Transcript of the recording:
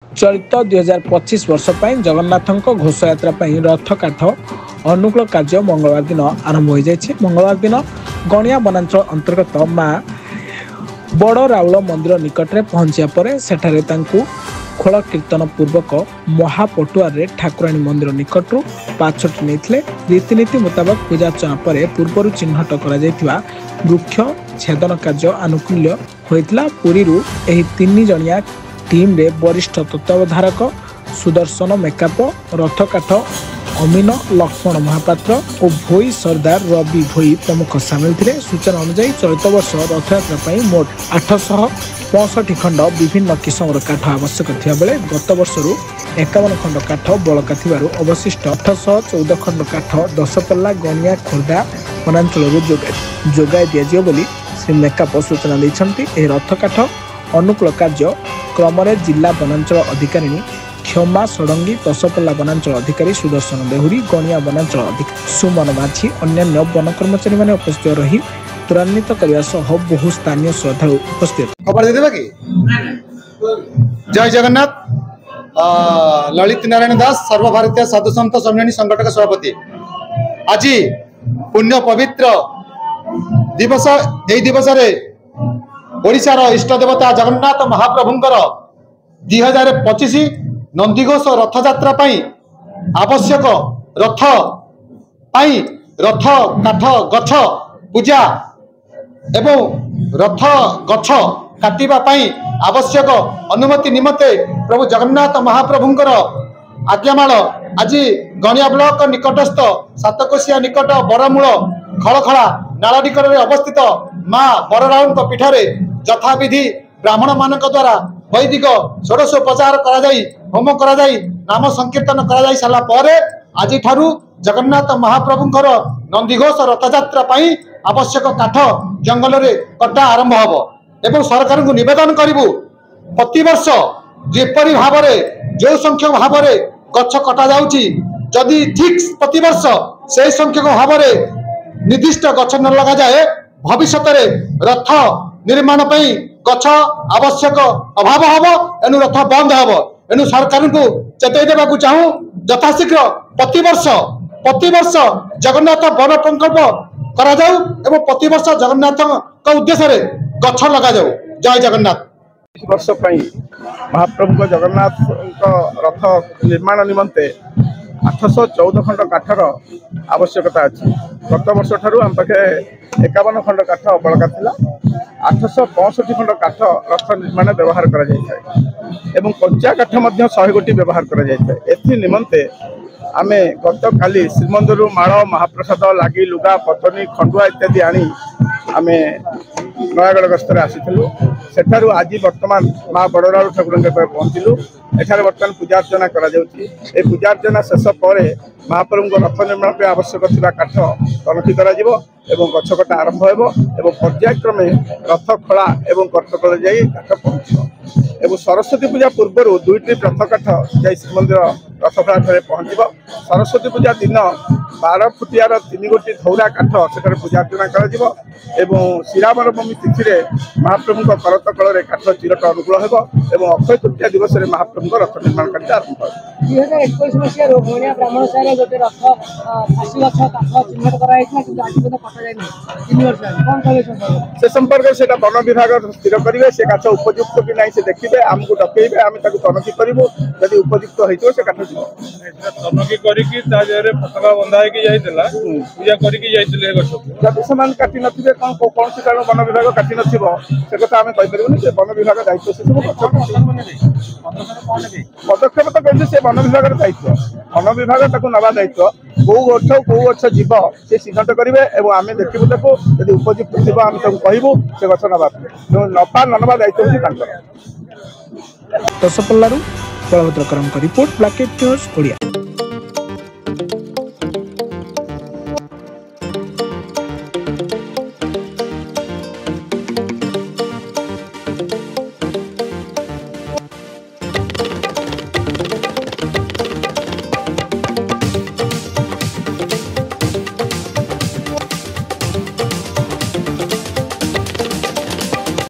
चलित 2025 वर्ष जगन्नाथ घोषयात्रा रथ काठ अनुकूल कार्य मंगलवार दिन आरंभ हो जाए। मंगलवार दिन गणिया वनांचल अंतर्गत माँ बड़ राउल मंदिर निकट में पहुंचा पर सेठारे तांकु खोल कीर्तन पूर्वक महापटुआर ठाकुराणी मंदिर निकट पाछोटी नहीं रीतिनीति मुताबक पूजार्चना पर पूर्व चिन्हट कर वृक्ष छेदन कार्य आनुकूल्य होता। पुरी एही 3 जणिया टीम रे वरिष्ठ तत्वावधारक सुदर्शन मेकाप, रथ काठ अमीन लक्ष्मण महापात्र और भोई सरदार रवि भोई प्रमुख सामिल थे। सूचना अनुसार चलित वर्ष रथयात्रा मोट 865 खंड विभिन्न किस्मर काठ आवश्यक थिया बेले गत वर्षरू 51 खंड काठ बलका थिबारु अवशिष्ट 814 खंड काठ दशपल्ला गणिया खोर्धा वनांचल जोगाई दिया बोली श्री मेकाप सूचना देछंती। रथ काठ अनुकूल कार्य क्रम जिला वनांचल अधिकारी क्षमा षडंगी, दशपल्ला वनांचल अधिकारी सुदर्शन देहुरी, गणिया वनांचल अधिकारी सुमन माझी अन्य वन कर्मचारी मैंने उपस्थित रही त्वरान्वित करने सह बहु स्थानीय श्रद्धालु उपस्थित। खबर दे देबा की जय जगन्नाथ। ललित नारायण दास सर्वभारतीय साधु संत सम्मेलन संगठक सभापति। आज पुण्य पवित्र दिवस एई दिवस रे ओडिशार इष्ट देवता जगन्नाथ महाप्रभुंकर 2025 नंदीघोष रथ यात्रा आवश्यक रथ काठ गछ पूजा एवं रथ गछ काटिबा आवश्यक अनुमति निमते प्रभु जगन्नाथ महाप्रभुंकर आज्ञामाल आज गणिया ब्लॉक निकटस्थ सातकोशिया निकट बरमूल खड़खड़ा नाला निकट अवस्थित माँ बड़राउन पीठरे यथाविधि ब्राह्मण मान द्वारा वैदिक षोडशोपचार होम कर नाम संकीर्तन कर सारा पर आज जगन्नाथ महाप्रभुंकर नंदीघोष रथयात्रा आवश्यक काठ जंगल में कटा आरंभ हम एवं सरकार को निवेदन करूँ प्रतिवर्ष जेपरी भाव जो संख्यक भाव गछ कटा जादी ठीक प्रतिवर्ष से संख्यक भाव निर्दिष्ट गछ न लगा जाए भविष्य रथ निर्माण गछ आवश्यक अभाव हम एनु रथ बंद हम एनु सरकार को चेताई देवाक चाहूँ यथाशीघ्र प्रतिवर्ष जगन्नाथ वन प्रकल्प करा जाऊ एवं प्रतिवर्ष जगन्नाथ उद्देश्य गछ लगा जाऊ। जय जगन्नाथ। वर्ष महाप्रभु जगन्नाथ रथ निर्माण निमंते 814 खंड काठर आवश्यकता अच्छी। गत वर्ष ठारू आम पाखे 51 खंड काठ बलका थिला। 865 खंड काठ रथ निर्माण व्यवहार करा जाय एवं कंचा काठ मध्य 100 गोटी व्यवहार करा जाय। एथि निमंते आमे गत काली श्रीमंदिर माळ महाप्रसाद लागी लुगा पतनी खंडुआ इत्यादि आनी आमे नयागढ़ गस्तर आसीलु। सेठारु आज वर्तमान माँ बड़राउ ठाकुर पहुँचलु। एठारे वर्तमान पूजार्चना करा जाउछि। ए पूजार्चना शेष पर महाप्रभु रथ निर्माण पे आवश्यक थिबा काठ तनखी करा जिवो एवं गछकटा आरंभ हेबो एवं पर्यायक्रमे रथ खड़ा एवं कर्तकल जाई काठ पहुँचो एवं सरस्वती पूजा पूर्व 2टी रथ काठ जाई श्रीमंदिर रथखड़ा ठारे पहुँचो। सरस्वती पूजा दिन 12 फुटियार 3 गोटी धौरा काठ सेठारे पूजार्चना करा जिवो एवं श्रीराम नवमी तिथि महाप्रभु करतकल काठ चिरट अनुकूल हेबो एवं अक्षय तृतीया दिवस महाप्रभु रथ निर्माण कार्य आरंभ हो। 2021 मसीह रोहिणिया ब्राह्मण सारे गोटे रथ फासी गछ काठ चिन्हट कराइछना कि आज पद कटा जाय नै 3 वर्ष कोन कले से संपर्क से वन विभाग स्थिर करेंगे से काठ उपयुक्त कि नहीं से देखिए आमको डकइबे आम तनखी करूँ जदि उपयुक्त हो से काठ तनखी करके पताका बंधा पूजा करके से काटी नथिबे कौन से कारण वन विभाग काटी नथिबो से कथा आम कहीपर से वन विभाग दायित्व से सब पदक्षेप तो कहते से वन विभाग दायित्व वन विभाग नवा दायित्व कौ गछ जीव से चिन्हट करेंगे और आम देखू देखो यदि उपयुक्त थी आम कहूँ से गछ नवा नपा नवा दायित्व दशपल्लू बलभद्र करम रिपोर्ट ब्लैकेट न्यूज ओडिया।